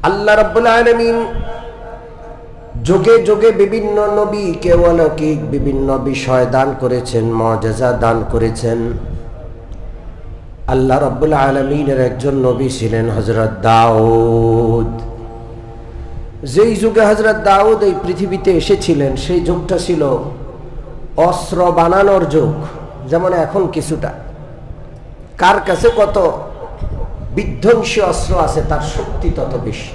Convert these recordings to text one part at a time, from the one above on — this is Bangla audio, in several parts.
আল্লাহ রাব্বুল আলামিন যুগে যুগে বিভিন্ন নবীকে অলৌকিক বিভিন্ন বিষয় দান করেছেন, মুআজিজা দান করেছেন। আল্লাহ রাব্বুল আলামিনের একজন নবী ছিলেন হযরত দাউদ। যেই যুগে হযরত দাউদ এই পৃথিবীতে এসেছিলেন সেই যুগটা ছিল অস্ত্র বানানোর যুগ। যেমন এখন কিছুটা, কার কাছে কত বিধ্বংসী অস্ত্র আছে তার শক্তি তত বেশি।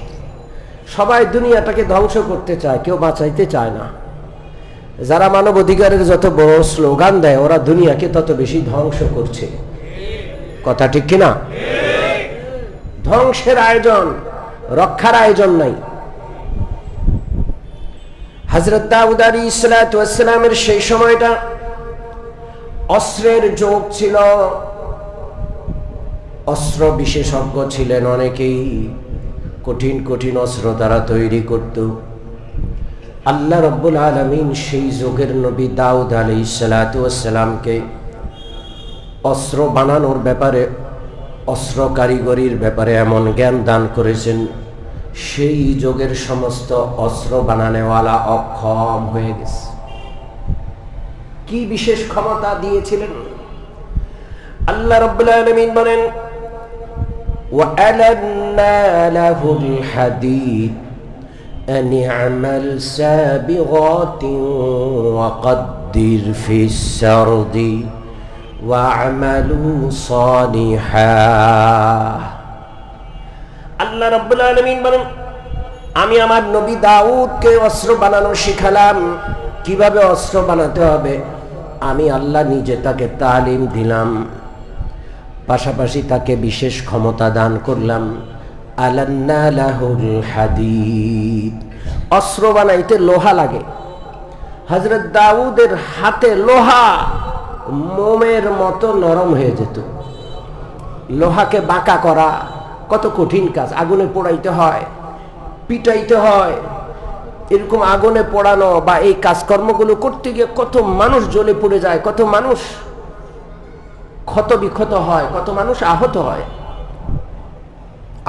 সবাই দুনিয়াটাকে ধ্বংস করতে চায়, কেউ বাঁচাইতে চায় না। যারা মানব অধিকারের যত বড় স্লোগান দেয় ওরা দুনিয়াকে তত বেশি ধ্বংস করছে। কথা ঠিক কিনা? ধ্বংসের আয়োজন, রক্ষার আয়োজন নাই। হযরত দাউদ আলাইহিস সালাতু ওয়াস সালামের সেই সময়টা অস্ত্রের যুগ ছিল। অস্ত্র বিশেষজ্ঞ ছিলেন অনেকেই, কঠিন কঠিন অস্ত্র তারা তৈরি করত। আল্লাহ রাব্বুল আলামিন সেই যুগের নবী দাউদ আলাইহিস সালাতু ওয়াস সালামকে অস্ত্র বানানোর ব্যাপারে, অস্ত্র কারিগরির ব্যাপারে এমন জ্ঞান দান করেছেন, সেই যুগের সমস্ত অস্ত্র বানানোওয়ালা অক্ষম হয়ে গেছে। কি বিশেষ ক্ষমতা দিয়েছিলেন? আল্লাহ রাব্বুল আলামিন বলেন, وَأَلَنَّا لَهُ الْحَدِيدَ أَنِ اعْمَلْ سَابِغَاتٍ وَقَدِّرْ فِي السَّرْدِ وَاعْمَلُوا صَالِحًا। আল্লাহ রাব্বুল আলামিন বলেন, আমি আমার নবী দাউদকে অস্ত্র বানানো শিখালাম। কিভাবে অস্ত্র বানাতে হবে আমি আল্লাহ নিজে তাকে তালিম দিলাম, পাশাপাশি তাকে বিশেষ ক্ষমতা দান করলাম। আলান্না লাহুল হাদিদ, অস্ত্র বানাইতে লোহা লাগে। হযরত দাউদের হাতে লোহা মোমের মতো নরম হয়ে যেত। লোহাকে বাঁকা করা কত কঠিন কাজ। আগুনে পোড়াইতে হয়, পিটাইতে হয়। এরকম আগুনে পোড়ানো বা এই কাজকর্মগুলো করতে গিয়ে কত মানুষ জ্বলে পড়ে যায়, কত মানুষ ক্ষত বিক্ষত হয়, কত মানুষ আহত হয়।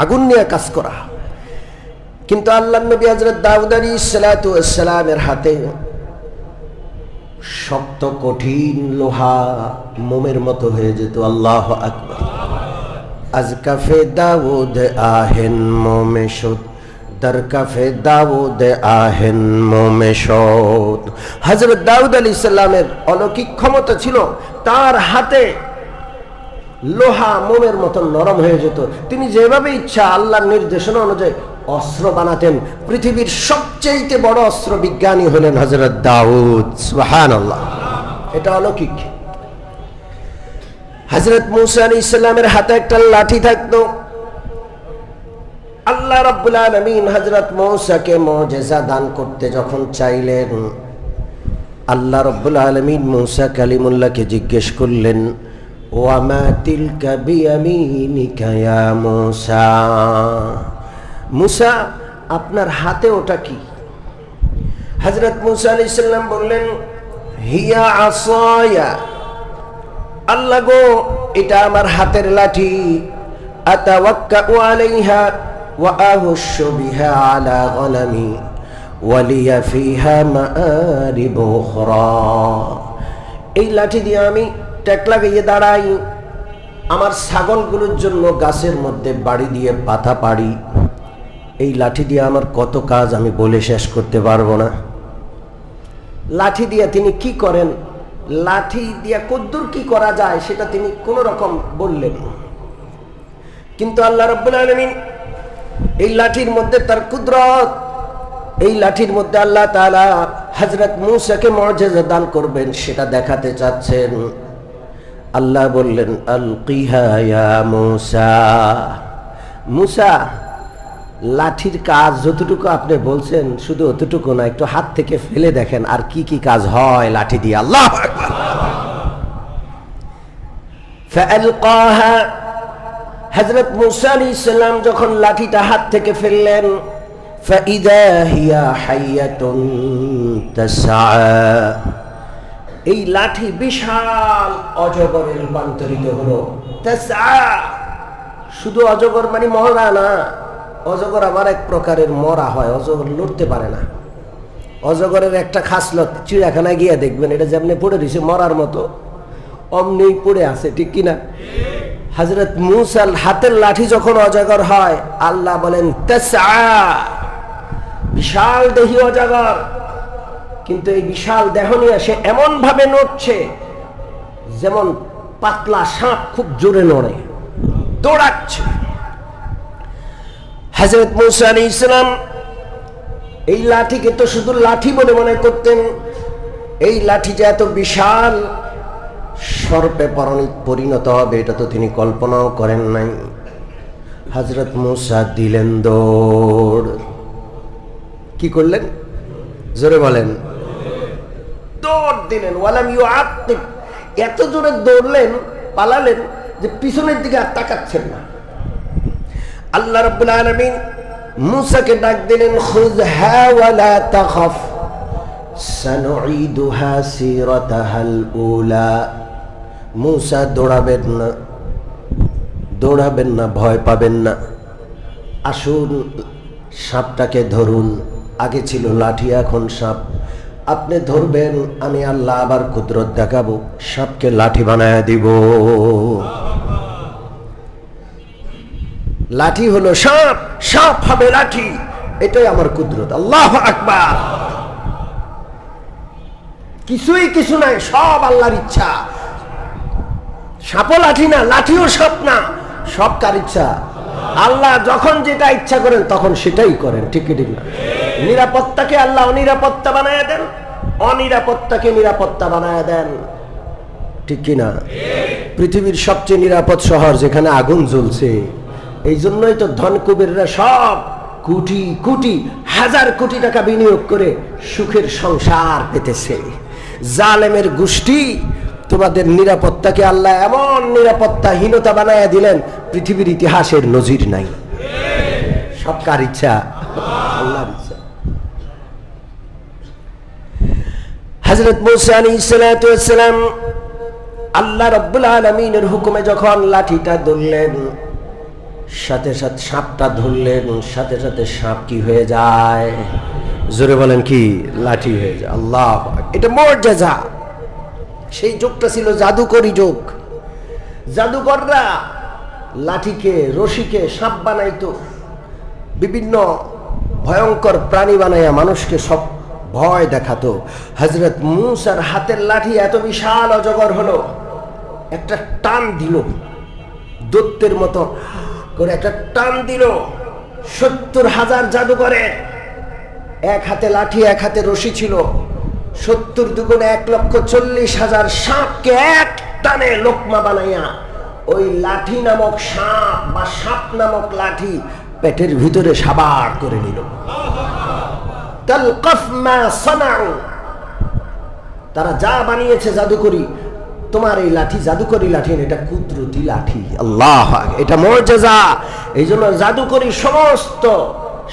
আগুন নিয়ে কাজ করা। কিন্তু আল্লাহর নবী হযরত দাউদ আলাইহিস সালাতু ওয়াস সালামের হাতে শক্ত কঠিন লোহা মোমের মতো হয়ে যেত। আল্লাহু আকবার। আজ কাফে দাউদ আহেন মোমে শুদ, দর কাফে দাউদ আহেন মোমে শুদ। হযরত দাউদ আলাইহিস সালামের অলৌকিক ক্ষমতা ছিল, তার হাতে লোহা মোমের মতো নরম হয়ে যেত। তিনি যেভাবে ইচ্ছা আল্লাহর নির্দেশনা অনুযায়ী অস্ত্র বানাতেন। পৃথিবীর সবচেয়ে বড় অস্ত্র বিজ্ঞানী হলেন হযরত দাউদ। সুবহানাল্লাহ, এটা অলৌকিক। হযরত মূসা আলাইহিস সালামের হাতে একটা লাঠি থাকতো। আল্লাহ রাব্বুল আলামিন হযরত মূসাকে মুআজিজা দান করতে যখন চাইলেন, আল্লাহ রাব্বুল আলামিন মূসা কালিমুল্লাহকে জিজ্ঞেস করলেন, ওয়ামা তিলকা বিয়ামিনিকা ইয়া মূসা, মূসা আপনার হাতে ওটা কি? হযরত মূসা আলাইহিস সালাম বললেন, হিয়া আসায়া, আল্লাহ গো এটা আমার হাতের লাঠি। আতাওয়াক্কাউ আলাইহা ওয়া আহুশু বিহা আলা গনামি ওয়া লিয়া ফিহা মাআরিবু উখরা। এই লাঠি দিয়ে আমি ট্যাক লাগিয়ে দাঁড়াই, আমার ছাগলগুলোর জন্য গাছের মধ্যে বাড়ি দিয়ে পাতা পাড়ি। এই লাঠি দিয়ে আমার কত কাজ আমি বলে শেষ করতে পারবো না। লাঠি দিয়ে তিনি কি করেন, লাঠি দিয়ে কদ্দুর কি করা যায় সেটা তিনি কোন রকম বললেন। কিন্তু আল্লাহ রাব্বুল আলামিন এই লাঠির মধ্যে তার কুদরত, এই লাঠির মধ্যে আল্লাহ তাআলা হযরত মূসাকে মুআজিজা দান করবেন সেটা দেখাতে চাচ্ছেন। আল্লাহ বললেন, আলকিহা ইয়া মূসা, মূসা লাঠির কাজ যতটুকু আপনি বলছেন শুধু অতটুকু না, একটু হাত থেকে ফেলে দেখেন আর কি কি কাজ হয় লাঠি দিয়ে। আল্লাহু আকবার। ফাআলকাহা, হযরত মূসা আলাইহিস সালাম যখন লাঠিটা হাত থেকে ফেললেন, ফাইদা হিয়া হাইয়াতুন তাসআ, এই লাঠি বিশাল অজগরে রূপান্তরিত হলো। তাসআ, শুধু অজগর মানে মহড়া না, অজগর আবার এক প্রকারের মরা হয়, অজগর লড়তে পারে না। অজগরের একটা খাসলত, চিড়িয়াখানায় গিয়ে দেখবেন এটা যেমনি পড়ে রয়েছে মরার মতো, অমনি পড়ে আছে, ঠিক কিনা? হযরত মূসার হাতের লাঠি যখন অজগর হয়, আল্লাহ বলেন তাসআ, বিশাল দেহি অজগর, কিন্তু এই বিশাল দেহ নিয়ে সে এমন ভাবে নড়ছে যেমন পাতলা সাপ খুব জোরে নড়ে, দৌড়াচ্ছে। হযরত মূসা আলাইহিস সালাম এই লাঠিকে তো শুধু লাঠি বলে মনে করতেন, এই লাঠি যে এত বিশাল সর্পে পরিণত হবে এটা তো তিনি কল্পনাও করেন নাই। হযরত মূসা দিলেন দৌড়। কি করলেন? জোরে বলেন। দৌড় দিলেন। ওয়ালাম ইউআতিব, এত জোরে দৌড়লেন, পালালেন যে পিছনের দিকে আর তাকাচ্ছেন না। আল্লাহ রাব্বুল আলামিন মূসাকে ডাক দিলেন, খুযহা ওয়ালা তাখাফ সানুঈদুহা সিরাতাহাল উলা। মূসা দৌড়াবেন না, দৌড়াবেন না, ভয় পাবেন না, আসুন সাপটাকে ধরুন। আগে ছিল লাঠি, এখন সাপ। আপনি ধরবেন, আমি আল্লাহ আবার কুদরত দেখাবো, সাপকে লাঠি বানায় দিব। লাঠি হলো সাপ, সাপ হবে লাঠি, এটাই আমার কুদরত। আল্লাহু আকবার। কিছুই কিছু নাই, সব আল্লাহর ইচ্ছা। সাপও লাঠি না, লাঠিও সাপ না, সব কার ইচ্ছা? আল্লাহ যখন যেটা ইচ্ছা করেন তখন সেটাই করেন, ঠিক ঠিক না? নিরাপত্তাকে আল্লাহ অনিরাপত্তা বানায় দেন, অনিরাপত্তাকে নিরাপত্তা বানায় দেন, ঠিক কিনা? পৃথিবীর সবচেয়ে নিরাপদ শহর যেখানে আগুন জ্বলছে, এই জন্যই তো ধনকুবেররা সব কোটি কোটি হাজার কোটি টাকা বিনিয়োগ করে সুখের সংসার পেতেছে। জালেমের গোষ্ঠী, তোমাদের নিরাপত্তাকে আল্লাহ এমন নিরাপত্তাহীনতা বানায় দিলেন, পৃথিবীর ইতিহাসের নজির নাই। সব কার ইচ্ছা? আল্লাহর ইচ্ছা। হযরত মূসা আলাইহিস সালাতু ওয়াস সালাম আল্লাহ রাব্বুল আলামিনের হুকুমে যখন লাঠিটা ধরলেন, সাথে সাথে সাপটা ধরলেন, সাথে সাথে সাপ কি হয়ে যায়? জোরে বলেন, কি? লাঠি হয়ে যায়। আল্লাহ, এটা মুআজিজা। সেই যুগটা ছিল জাদুকরি যুগ। জাদুকররা লাঠিকে, রশিকে সাপ বানাইতো, বিভিন্ন ভয়ঙ্কর প্রাণী বানাইয়া মানুষকে সব ভয় দেখাতো। হযরত মূসার হাতের লাঠি এত বিশাল অজগর হলো, একটা টান দিল, দৈত্যের মতো করে একটা টান দিল। ৭০,০০০ জাদুকরে, এক হাতে লাঠি এক হাতে রশি ছিল, ৭০ দুগুণে ১,৪০,০০০ সাপকে এক টানে লোকমা বানাইয়া ওই লাঠি নামক সাপ বা সাপ নামক লাঠি পেটের ভিতরে সাবার করে নিল। তালকাফ মা সানাউ, তারা যা বানিয়েছে জাদুকরি, তোমার এই লাঠি জাদুকরি লাঠি, এটা কুদরতি লাঠি। আল্লাহ, এটা মুআজিজা। এই জন্য জাদুকরি সমস্ত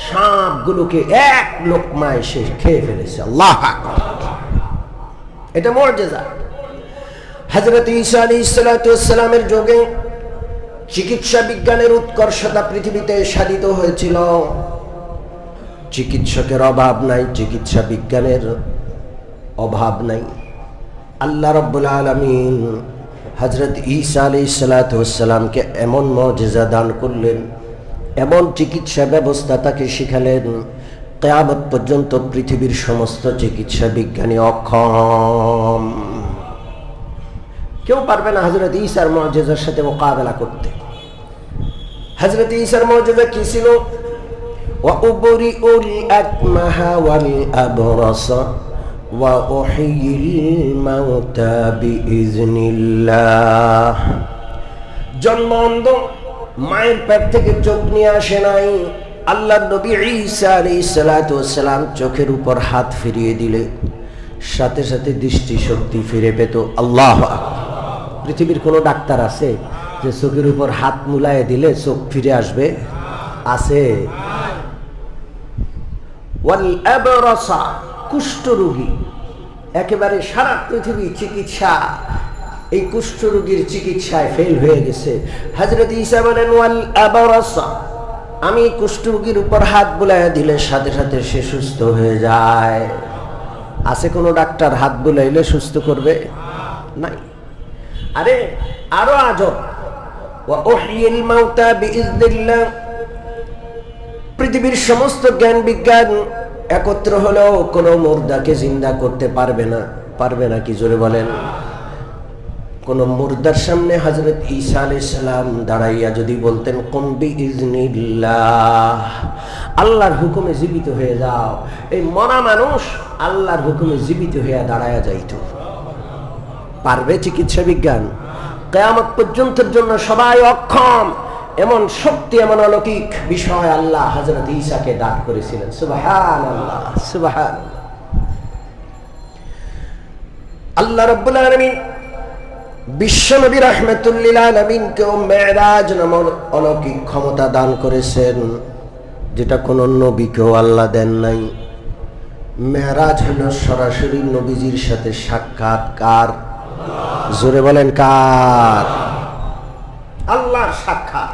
সাপগুলোকে এক লোকমায় সে খেয়ে ফেলেছে। আল্লাহ, এটা মুআজিজা। হযরত ঈসা আলাইহিস সালাতু ওয়াস সালামের যুগে চিকিৎসা বিজ্ঞানের উৎকর্ষতা পৃথিবীতে সাধিত হয়েছিল। চিকিৎসকের অভাব নাই, চিকিৎসা বিজ্ঞানের অভাব নাই। আল্লাহ রাব্বুল আলামিন হযরত ঈসা আলাইহিস সালাতু ওয়াস সালামকে এমন মুআজিজা দান করলেন, এমন চিকিৎসা ব্যবস্থা তাকে শিখালেন, কিয়ামত পর্যন্ত পৃথিবীর সমস্ত চিকিৎসা বিজ্ঞানী অক্ষম। কেউ পারবে না হযরত ঈসার মুআজিজার সাথে মোকাবেলা করতে। হযরত ঈসার মুআজিজা কি ছিল? ওয়া উবরিউল আকমাহা ওয়াল আবরাসা ওয়া উহয়িল মাউতা বিইজনিল্লাহ। জন্ম অন্ধ, মায়ের পেট থেকে চোখ নিয়ে আসে নাই, আল্লাহর নবী ঈসা আলাইহিস সালাতু ওয়াস সালাম চোখের উপর হাত ফিরিয়ে দিলে সাথে সাথে দৃষ্টি শক্তি ফিরে পেত। আল্লাহ আকবার। পৃথিবীর কোনো ডাক্তার আছে যে চোখের উপর হাত মুলায়ে দিলে চোখ ফিরে আসবে? আছে? ওয়াল আবরাসা, কুষ্ঠরোগী, একেবারে সারা পৃথিবী চিকিৎসা এই কুষ্ঠরোগীর চিকিৎসায় ফেল হয়ে গেছে। হযরত ঈসা বলেন ওয়াল আবরাসা, আমি কুষ্ঠরোগীর উপর হাত বুলাইয়া দিলে সাথে সাথে সে সুস্থ হয়ে যায়। আছে কোনো ডাক্তার হাত বুলাইলে সুস্থ করবে? নাই। আরে আরো আজব, ওয়া উহয়িল মাউতা বিইজনিল্লাহ। পৃথিবীর সমস্ত জ্ঞান বিজ্ঞান একত্র হলেও কোনো মুর্দাকে জিন্দা করতে পারবে না। পারবে না কি? জোরে বলেন। কোন মুর্দার সামনে হযরত ঈসা আলাইহিস সালাম দাঁড়াইয়া যদি বলতেন কুম বিইজনিল্লাহ, আল্লাহর হুকুমে জীবিত হয়ে যাও, এই মরা মানুষ আল্লাহর হুকুমে জীবিত হয়ে দাঁড়ায়া যাইত। পারবে চিকিৎসা বিজ্ঞান? কিয়ামত পর্যন্তের জন্য সবাই অক্ষম। এমন শক্তি, এমন অলৌকিক বিষয় আল্লাহ হযরত ঈসাকে দান করেছিলেন। সুবহানাল্লাহ, সুবহানাল্লাহ। আল্লাহ রাব্বুল আলামিন বিশ্বনবী রাহমাতুল লিল আলামিনকে মেরাজ নামক অলৌকিক ক্ষমতা দান করেছেন, যেটা কোন নবীকেও আল্লাহ দেন নাই। মেরাজ হলো সরাসরি নবীজির সাথে সাক্ষাৎকার। জোরে বলেন কার? আল্লাহর সাক্ষাৎ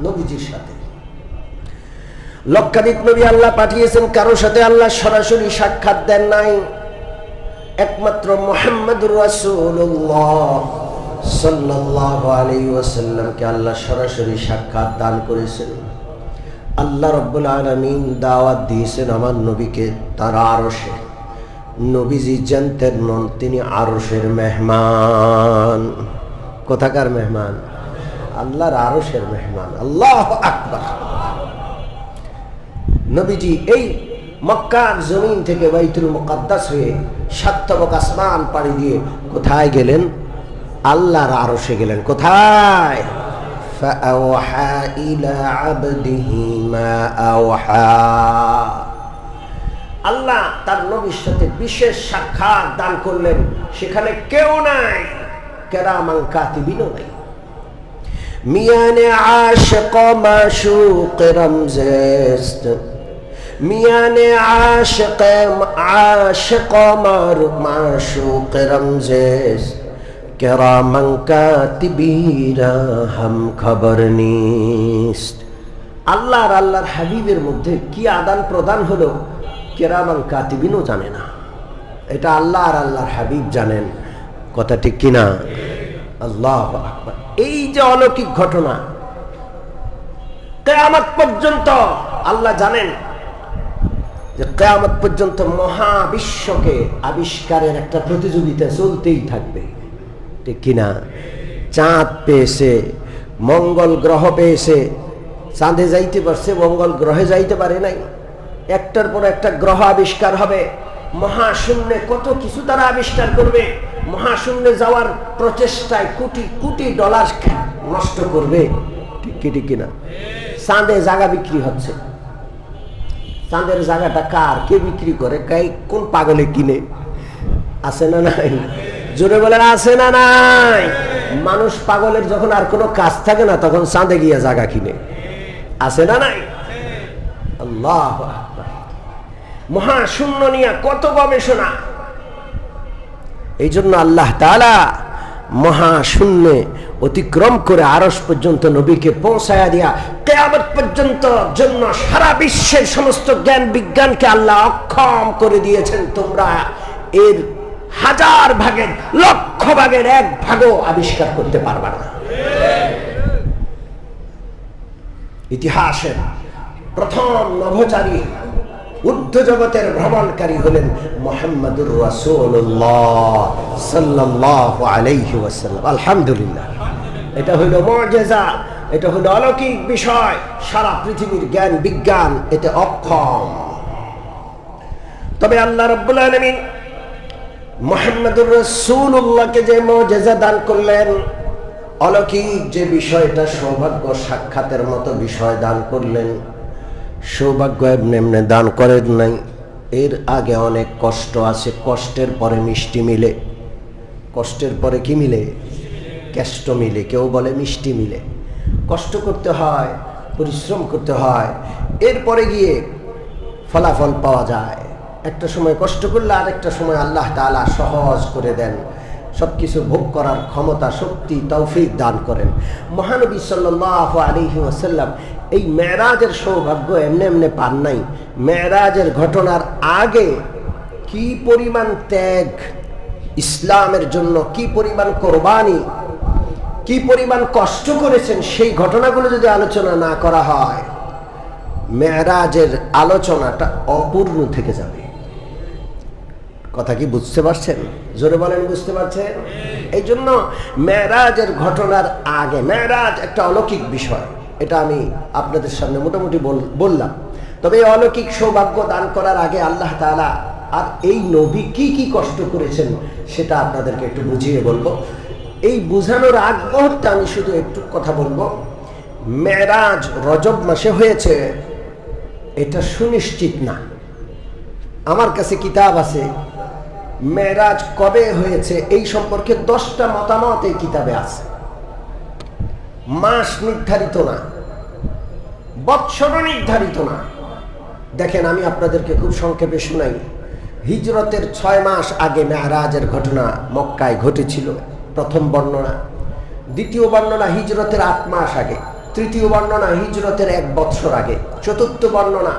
নবীজির সাথে। লক্ষাধিক নবী আল্লাহ পাঠিয়েছেন, কারোর সাথে আল্লাহ সরাসরি সাক্ষাৎ দেন নাই। একমাত্র মুহাম্মদুর রাসূলুল্লাহ সাল্লাল্লাহু আলাইহি ওয়াসাল্লামকে আল্লাহ সরাসরি সাক্ষাৎ দান করেছেন। আল্লাহ রাব্বুল আলামিন দাওয়াত দিয়েছেন আমার নবীকে তার আরশে। নবীজি জানতেন নন তিনি আরশের মেহমান। কোথাকার মেহমান? আল্লাহর আরশের মেহমান। আল্লাহু আকবার। নবীজি এই মক্কার জমিন থেকে বাইতুল মুকাদ্দাস হয়ে সাতবক আসমান পাড়ি দিয়ে কোথায় গেলেন? আল্লাহর আরশে গেলেন। কোথায়? ফাআওহা ইলা আবদিহি মা আওহা। আল্লাহ তার নবীর সাথে বিশেষ সাক্ষাৎ দান করলেন। সেখানে কেউ নাই, কিরামান কাতিবিনও নাই। মিয়ানে আশিক মাশুক রমজান, মিয়ানে আশিক মাশুক রমজান, কিরামান কাতিবিরা হাম খবর নিস্ত। আল্লাহ আর আল্লাহর হাবিবের মধ্যে কি আদান প্রদান হলো কিরামান কাতিবিনও জানে না। এটা আল্লাহ আর আল্লাহর হাবিব জানেন। কথা ঠিক কিনা? আল্লাহু আকবার। এই যে অলৌকিক ঘটনা, কিয়ামত পর্যন্ত আল্লাহ জানেন যে কিয়ামত পর্যন্ত মহাবিশ্বকে আবিষ্কারের একটা প্রতিযোগিতা চলতেই থাকবে। ঠিক কিনা? চাঁদ পেয়েছে, মঙ্গল গ্রহ পেয়েছে, চাঁদে যাইতে পারছে, মঙ্গল গ্রহে যাইতে পারে নাই। একটার পর একটা গ্রহ আবিষ্কার হবে। মহাশূন্যে কত কিছু তারা আবিষ্কার করবে। মহাশূন্যে যাওয়ার প্রচেষ্টায় কোটি কোটি ডলার নষ্ট করবে। ঠিক কিনা? চাঁদে জায়গা বিক্রি হচ্ছে। চাঁদের জায়গাটা কার? কে বিক্রি করে? কোন পাগলে কিনে? আছে না নাই? জোরে বলেন আছে না নাই? মানুষ পাগলের যখন আর কোনো কাজ থাকে না তখন চাঁদে গিয়ে জায়গা কিনে। আছে না নাই? আল্লাহু আকবার। মহাশূন্য নিয়ে কত গবেষণা। এই জন্য আল্লাহ তাআলা মহাশূন্যে অতিক্রম করে আরশ পর্যন্ত নবীকে পৌঁছায়া দিয়া কিয়ামত পর্যন্ত জন্য সারা বিশ্বের সমস্ত জ্ঞান বিজ্ঞানকে আল্লাহ অক্ষম করে দিয়েছেন। তোমরা এর 1000 ভাগের, লক্ষ ভাগের 1 ভাগও আবিষ্কার করতে পারবে না। ইতিহাসের প্রথম নভোচারী, ঊর্ধ্ব জগতের ভ্রমণকারী হলেন মুহাম্মদুর রাসূলুল্লাহ সাল্লাল্লাহু আলাইহি ওয়াসাল্লাম। আলহামদুলিল্লাহ। এটা হলো মুজিজা, এটা হলো অলৌকিক বিষয়। সারা পৃথিবীর জ্ঞান বিজ্ঞান এতে অক্ষম। তবে আল্লাহ রাব্বুল আলামিন মুহাম্মদুর রাসূলুল্লাহকে যে মুজিজা দান করলেন, অলৌকিক যে বিষয়টা, সৌভাগ্য সাক্ষাতের মতো বিষয় দান করলেন, সৌভাগ্য এমনি এমনি দান করেন নাই। এর আগে অনেক কষ্ট আছে। কষ্টের পরে মিষ্টি মিলে। কষ্টের পরে কি মিলে? কেষ্ট মিলে। কেউ বলে মিষ্টি মিলে। কষ্ট করতে হয়, পরিশ্রম করতে হয়, এরপরে গিয়ে ফলাফল পাওয়া যায়। একটা সময় কষ্ট করলে আরেকটা সময় আল্লাহ তাআলা সহজ করে দেন। সবকিছু ভোগ করার ক্ষমতা, শক্তি, তৌফিক দান করেন। মহানবী সাল্লাল্লাহু আলাইহি ওয়াসাল্লাম এই মেরাজের সৌভাগ্য এমনি এমনি পান নাই। মেরাজের ঘটনার আগে কি পরিমাণ ত্যাগ ইসলামের জন্য, কি পরিমাণ কোরবানি, কি পরিমাণ কষ্ট করেছেন, সেই ঘটনাগুলো যদি আলোচনা না করা হয় মেরাজের আলোচনাটা অপূর্ণ থেকে যাবে। কথা কি বুঝতে পারছেন? জোরে বলেন, বুঝতে পারছেন? এই জন্য মেরাজের ঘটনার আগে, মেরাজ একটা অলৌকিক বিষয়, এটা আমি আপনাদের সামনে মোটামুটি বললাম। তবে এই অলৌকিক সৌভাগ্য দান করার আগে আল্লাহ তাআলা আর এই নবী কি কি কষ্ট করেছেন সেটা আপনাদেরকে একটু বুঝিয়ে বলবো। এই বুঝানোর আগ মুহূর্তে আমি শুধু একটু কথা বলবো। মেরাজ রজব মাসে হয়েছে এটা সুনিশ্চিত না। আমার কাছে কিতাব আছে, মেরাজ কবে হয়েছে এই সম্পর্কে 10টা মতামত এই কিতাবে আছে। মাস নির্ধারিত না, বৎসর নির্ধারিত না। দেখেন, আমি আপনাদেরকে খুব সংক্ষেপে শুনাই। হিজরতের 6 মাস আগে মেরাজের ঘটনা মক্কায় ঘটেছিল, প্রথম বর্ণনা। দ্বিতীয় বর্ণনা হিজরতের 8 মাস আগে। তৃতীয় বর্ণনা হিজরতের 1 বৎসর আগে। চতুর্থ বর্ণনা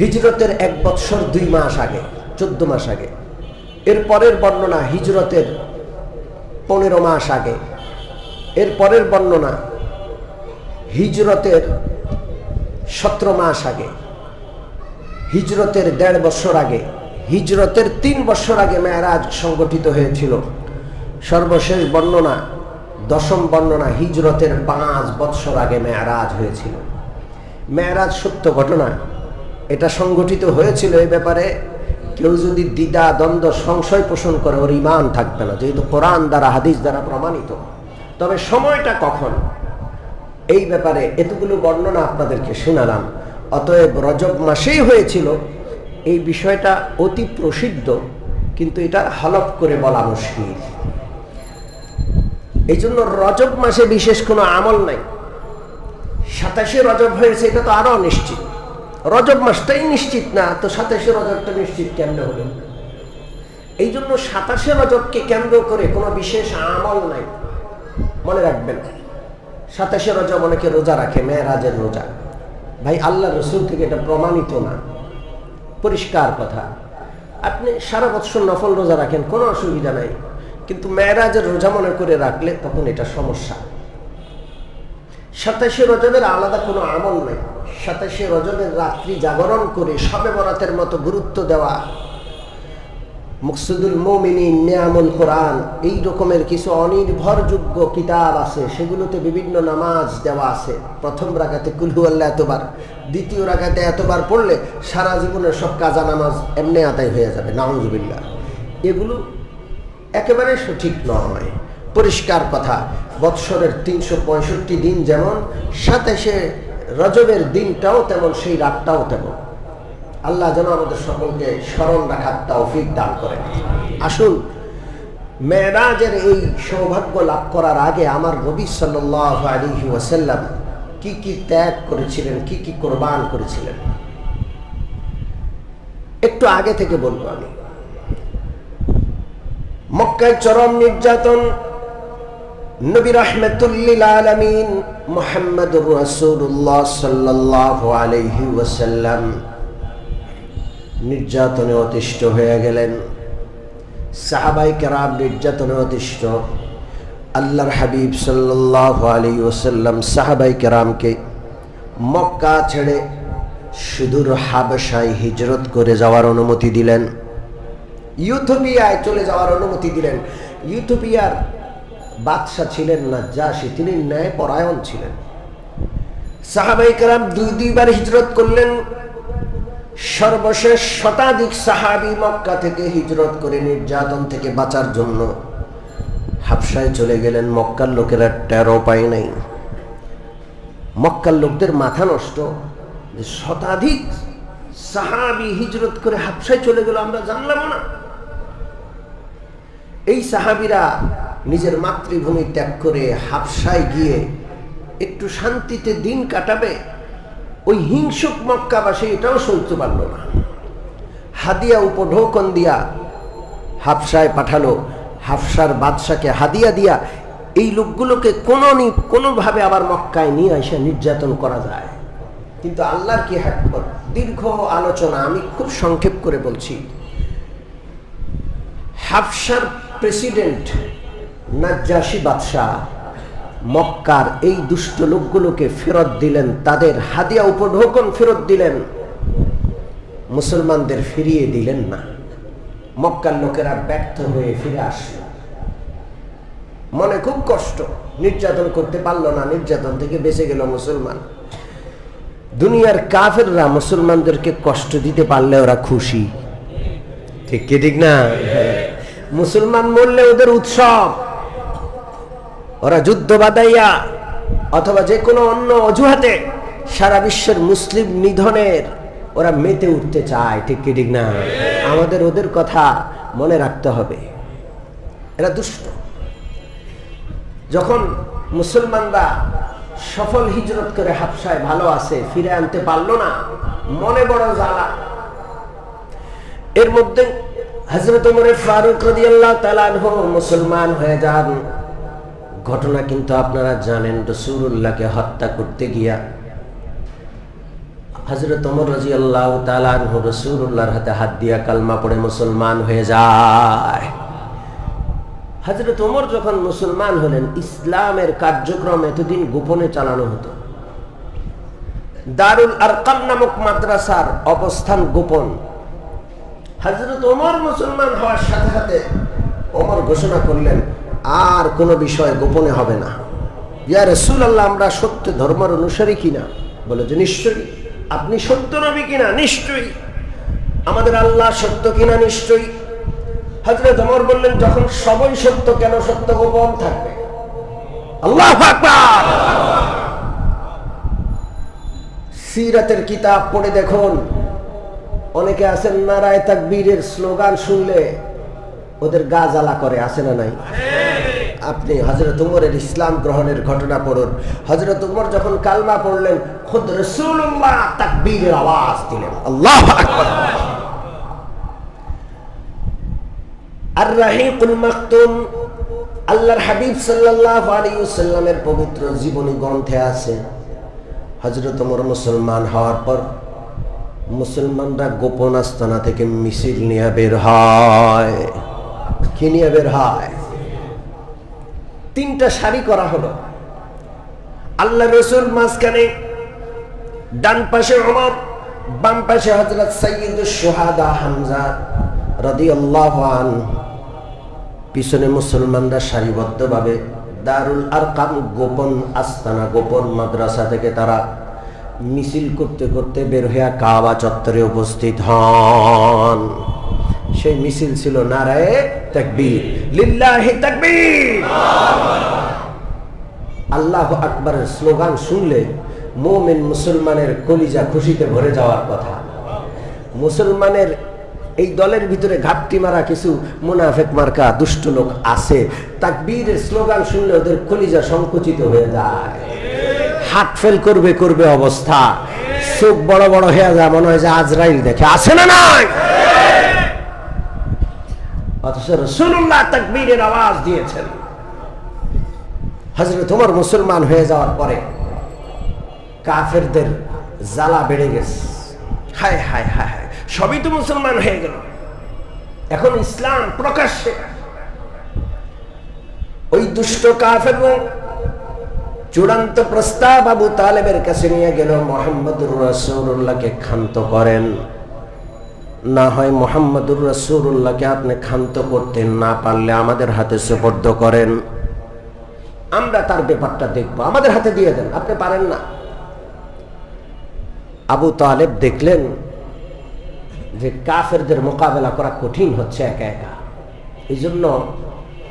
হিজরতের 1 বৎসর 2 মাস আগে, 14 মাস আগে। এর পরের বর্ণনা হিজরতের 15 মাস আগে। এর পরের বর্ণনা হিজরতের 17 মাস আগে। হিজরতের 1.5 বছর আগে। হিজরতের 3 বছর আগে মেরাজ সংগঠিত হয়েছিল। সর্বশেষ বর্ণনা, 10ম বর্ণনা, হিজরতের 5 বছর আগে মেরাজ হয়েছিল। মেরাজ সত্য ঘটনা, এটা সংগঠিত হয়েছিল। এই ব্যাপারে কেউ যদি দ্বিধা, দ্বন্দ্ব, সংশয় পোষণ করে ওর ঈমান থাকবে না, যেহেতু কোরআন দ্বারা, হাদিস দ্বারা প্রমাণিত। তবে সময়টা কখন, এই ব্যাপারে এতগুলো বর্ণনা আপনাদেরকে শোনালাম। অতএব রজব মাসেই হয়েছিল, এই বিষয়টা অতি প্রসিদ্ধ, কিন্তু এটা হলফ করে বলা মুশকিল। এই জন্য রজব মাসে বিশেষ কোনো আমল নাই। 27শে রজব হয়েছে, এটা তো আরো নিশ্চিত। রজব মাসটাই নিশ্চিত না, তো 27শে রজবটা নিশ্চিত কেমনে হলো? এই জন্য 27শে রজবকে কেন্দ্র করে কোনো বিশেষ আমল নাই। মনে রাখবেন, 27শে রজব অনেকে রোজা রাখে, মেরাজের রোজা। ভাই, আল্লাহ রসুল থেকে এটা প্রমাণিত না, পরিষ্কার কথা। আপনি সারা বছর নফল রোজা রাখেন, কোনো অসুবিধা নাই, কিন্তু মেরাজের রোজা মনে করে রাখলে তখন এটা সমস্যা। 27শে রজবের আলাদা কোনো আমল নেই। 27শে রজবের রাত্রি জাগরণ করে শবে বরাতের মতো গুরুত্ব দেওয়া, মুকসিদুল মুমিনিন, নিয়ামুল কোরআন, এই রকমের কিছু অনির্ভরযোগ্য কিতাব আছে, সেগুলোতে বিভিন্ন নামাজ দেওয়া আছে। প্রথম রাকাতে কুল হুয়াল্লাহ এতবার, দ্বিতীয় রাকাতে এতবার পড়লে সারা জীবনের সব কাজা নামাজ এমনি আদায় হয়ে যাবে, নাউজুবিল্লাহ। এগুলো একেবারে সঠিক নয়, পরিষ্কার কথা। বৎসরের 365 দিন যেমন, 27শে রজবের দিনটাও তেমন, সেই রাতটাও তেমন। আল্লাহ যেন আমাদের সকলকে স্মরণ রাখার তৌফিক দান করেন। আসুন, মেরাজের এই সৌভাগ্য লাভ করার আগে আমার নবী সাল্লাল্লাহু আলাইহি ওয়াসাল্লাম কি কি ত্যাগ করেছিলেন, কি কি কোরবান করেছিলেন, একটু আগে থেকে বলবো আমি। মক্কায় চরম নির্যাতন, নবী রাহমাতুল লিল আলামিন মুহাম্মদুর রাসূলুল্লাহ সাল্লাল্লাহু আলাইহি ওয়াসাল্লাম নির্যাতনে অতিষ্ঠ হয়ে গেলেন। সাহাবায়ে কেরাম নির্যাতনে অতিষ্ঠ। আল্লাহর হাবিব সাল্লাল্লাহু আলাইহি ওয়াসাল্লাম সাহাবায়ে কেরামকে মক্কা ছেড়ে সুদূর হাবশায় হিজরত করে যাওয়ার অনুমতি দিলেন। ইথিওপিয়ায় চলে যাওয়ার অনুমতি দিলেন। ইথিওপিয়ার বাদশা ছিলেন নাজ্জাশী, তিনি ন্যায়পরায়ণ ছিলেন। সাহাবায়ে কেরাম দুইবার হিজরত করলেন। সর্বশেষ শতাধিক সাহাবী মক্কা থেকে হিজরত করে নির্যাতন থেকে বাঁচার জন্য হাবশায় চলে গেলেন। মক্কার লোকেরা টেরও পায় নাই। মক্কার লোকদের মাথা নষ্ট যে শতাধিক সাহাবী হিজরত করে হাবশায় চলে গেল, আমরা জানলাম না। এই সাহাবীরা নিজের মাতৃভূমি ত্যাগ করে হাবশায় গিয়ে একটু শান্তিতে দিন কাটাবে, ওই হিংসুক মক্কাবাসী এটাও সইতে পারল না। হাদিয়া উপঢৌকন দিয়া হাফসায় পাঠালো, হাফসার বাদশাকে হাদিয়া দিয়া এই লোকগুলোকে কোনোভাবে আবার মক্কায় নিয়ে এসে নির্যাতন করা যায়। কিন্তু আল্লাহর কি হিকমত, দীর্ঘ আলোচনা, আমি খুব সংক্ষেপ করে বলছি। হাফসার প্রেসিডেন্ট নাজ্জাশী বাদশাহ মক্কার এই দুষ্ট লোকগুলোকে ফেরত দিলেন, তাদের হাদিয়া উপঢৌকন ফেরত দিলেন, মুসলমানদের ফিরিয়ে দিলেন না। মক্কার লোকেরা ব্যর্থ হয়ে ফিরে আসলো, মনে খুব কষ্ট, নির্যাতন করতে পারলো না, নির্যাতন থেকে বেঁচে গেল মুসলমান। দুনিয়ার কাফেররা মুসলমানদেরকে কষ্ট দিতে পারলে ওরা খুশি, ঠিক কি ঠিক না? মুসলমান মরলে ওদের উৎসব, ওরা যুদ্ধ বাঁধাইয়া অথবা যে কোনো অন্য অজুহাতে সারা বিশ্বের মুসলিম নিধনের ওরা মেতে উঠতে চায়, ঠিক কি ঠিক না? আমাদের ওদের কথা মনে রাখতে হবে, এরা দুষ্ট। যখন মুসলমানরা সফল হিজরত করে হাবশায় ভালো আছে, ফিরে আনতে পারলো না, মনে বড় জ্বালা। এর মধ্যে হযরত ওমর ফারুক রাদিয়াল্লাহু তাআলা আনহু মুসলমান হয়ে যান। ঘটনা কিন্তু আপনারা জানেন, রাসূলুল্লাহকে হত্যা করতে গিয়া হযরত ওমর রাদিয়াল্লাহু তাআলা আনহু রাসূলুল্লাহর হাতে হাত দিয়া কালমা পড়ে মুসলমান হয়ে যায়। হযরত ওমর যখন মুসলমান হলেন, ইসলামের কার্যক্রম এতদিন গোপনে চালানো হতো। দারুল আরকাম নামক মাদ্রাসার অবস্থান গোপন। হযরত ওমর মুসলমান হওয়ার সাথে সাথে ওমর ঘোষণা করলেন, আর কোনো বিষয় গোপনে হবে না। ইয়া রাসূলুল্লাহ, আমরা সত্য ধর্মের অনুসারী কিনা? বলে যে নিশ্চয়ই। আপনি সত্য নবী কিনা? নিশ্চয়ই। আমাদের আল্লাহ সত্য কিনা? নিশ্চয়ই। হযরত ওমর বললেন, যখন সবই সত্য, কেন সত্য গোপন থাকবে? আল্লাহু আকবার। সিরাতের কিতাব পড়ে দেখুন, অনেকে আছেন নারায়ে তাকবীরের স্লোগান শুনলে ওদের গা জ্বালা করে, আছে না নাই? আপনি হযরত ওমরের ইসলাম গ্রহণের ঘটনা পড়ুন। হযরত ওমর যখন কালমা পড়লেন, খুদ রাসূলুল্লাহ তাকবীরের আওয়াজ দিলেন, আল্লাহু আকবার। আর রাহিকুল মাকতুম, আল্লাহর হাবিব সাল্লাল্লাহু আলাইহি ওয়াসাল্লামের পবিত্র জীবনী গ্রন্থে আছে, হযরত ওমর মুসলমান হওয়ার পর মুসলমানরা গোপন আস্তানা থেকে মিছিল নিয়ে বের হয়। কি নিয়ে বের হয়? তিনটা সারি করা হলো। আল্লাহ রাসূল মাঝখানে, ডান পাশে ওমর, বাম পাশে হযরত সাইয়্যিদুশ শুহাদা হামজা রাদিয়াল্লাহু আনহু, পিছনে মুসলমানরা সারিবদ্ধভাবে দারুল আরকাম গোপন আস্তানা, গোপন মাদ্রাসা থেকে তারা মিছিল করতে করতে বের হয়ে কাবা চত্বরে উপস্থিত হন। সেই মিছিল ছিল নারায়ে তাকবীর, লিল্লাহি তাকবীর, আল্লাহু আকবারের স্লোগান শুনলে মুমিন মুসলমানের কলিজা খুশিতে ভরে যাওয়ার কথা। মুসলমানের এই দলের ভিতরে ঘাপটি মারা কিছু মুনাফিক মার্কা দুষ্ট লোক আছে, তাকবীরের স্লোগান শুনলে ওদের কলিজা সংকুচিত হয়ে যায়, হাত ফেল করবে অবস্থা, চোখ বড় বড় হয়ে যায়, মনে হয় যে আজরাইল দেখে, আছে না নাই? অথচ রাসূলুল্লাহ তাকবীরের আওয়াজ দিয়েছেন। হযরত ওমর মুসলমান হয়ে যাওয়ার পরে কাফেরদের জ্বালা বেড়ে গেছে। হায় হায় হায় হায়, সবই তো মুসলমান হয়ে গেল, এখন ইসলাম প্রকাশ্যে। ওই দুষ্ট কাফেররা চূড়ান্ত প্রস্তাব আবু তালেবের কাছে নিয়ে গেল, মুহাম্মদুর রাসূলুল্লাহকে ক্ষান্ত করেন, না হয় মুহাম্মদুর রাসূলুল্লাহকে আপনি ক্ষান্ত করতে না পারলে আমাদের হাতে সুপর্দ করেন, আমরা তার ব্যাপারটা দেখবো, আমাদের হাতে দিয়ে দেন, আপনি পারেন না। আবু তালেব দেখলেন যে কাফেরদের মোকাবেলা করা কঠিন হচ্ছে একা একা, এই জন্য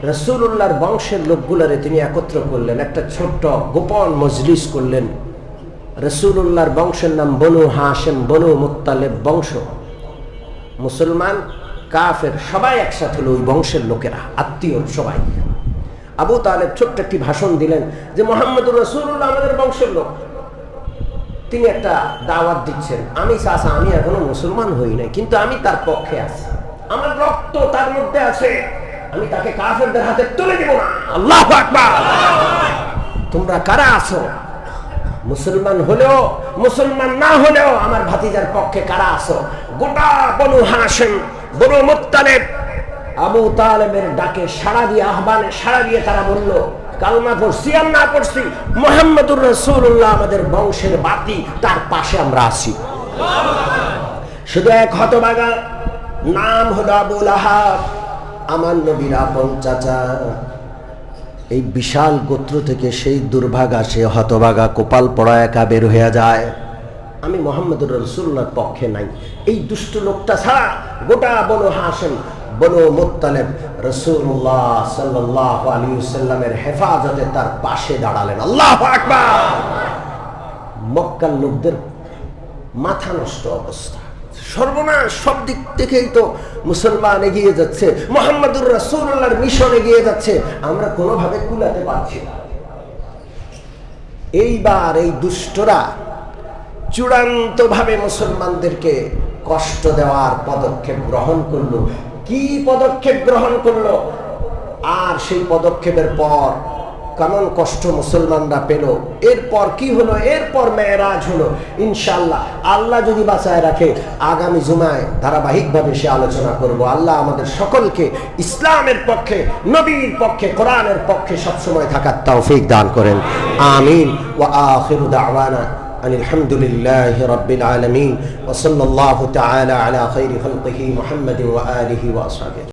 রাসূলুল্লাহর বংশের লোকগুলারে তিনি একত্র করলেন, একটা ছোট্ট গোপন মজলিস করলেন। রাসূলুল্লাহর বংশের নাম বনু হাশিম, বনু মুত্তালিব বংশ। মুসলমান কাফের সবাই একসাথে হলো, ওই বংশের লোকেরা, আত্মীয় সবাই। আবু তালেব ছোট্ট একটি ভাষণ দিলেন যে মুহাম্মদুর রাসূলুল্লাহ আমাদের বংশের লোক। তিনি একটা দাওয়াত দিচ্ছেন, আমি চাচা, আমি এখনো মুসলমান হই নাই, কিন্তু আমি তার পক্ষে আছি, আমার রক্ত তার মধ্যে আছে, আমি তাকে কাফেরদের হাতে তুলে দিব না। আল্লাহু আকবার। তোমরা কারা আছো? মুসলমান হলেও মুসলমান না হলেও আমার ভাতিজার পক্ষে কারা আছো? গোটা বনু হাশিম, বনু মুত্তালিব আবু তালেবের ডাকে সাড়া দিয়ে, আহ্বানে সাড়া দিয়ে তারা বলল, কালমা পড়ছি আর না পড়ছি, মুহাম্মদুর রাসূলুল্লাহ আমাদের বংশের বাতি, তার পাশে আমরা আছি। শুধু এক হতভাগা, নাম হলো আবু লাহাব, আমার নবীর আপন চাচা। এই বিশাল গোত্র থেকে সেই দুর্ভাগা, সে হতভাগা কপাল পড়া একা বের হয়ে যায়, আমি মুহাম্মদুর রাসূলুল্লাহর পক্ষে নাই। এই দুষ্ট লোকটা ছাড়া গোটা বনু হাশিম, বনু মুত্তালিব রাসূলুল্লাহ সাল্লাল্লাহু আলাইহি ওয়াসাল্লামের হেফাজতে তার পাশে দাঁড়ালেন। আল্লাহু আকবার। মক্কার লোকদের মাথা নষ্ট অবস্থা, সর্বনাশ। সব দিক থেকেই তো মুসলমান এগিয়ে যাচ্ছে, মুহাম্মদুর রাসূলুল্লাহর মিশন এগিয়ে যাচ্ছে, আমরা কোনোভাবে কুলাতে পারছি না। এইবার এই দুষ্টরা চূড়ান্তভাবে মুসলমানদেরকে কষ্ট দেওয়ার পদক্ষেপ গ্রহণ করলো। কি পদক্ষেপ গ্রহণ করলো? আর সেই পদক্ষেপের পর কেমন কষ্ট মুসলমানরা পেল, এরপর কি হলো? এরপর মেরাজ হলো। ইনশাআল্লাহ আল্লাহ যদি বাঁচায় রাখে, আগামী জুমায় ধারাবাহিকভাবে সে আলোচনা করব। আল্লাহ আমাদের সকলকে ইসলামের পক্ষে, নবীর পক্ষে, কোরআনের পক্ষে সবসময় থাকার তৌফিক দান করেন। আমিন। ওয়া আখিরু দাওয়ানা আলহামদুলিল্লাহি রাব্বিল আলামিন ওয়া সাল্লাল্লাহু তাআলা আলা খাইরি খালকিহি মুহাম্মাদিন ওয়া আলিহি ওয়া আসহাবিহি।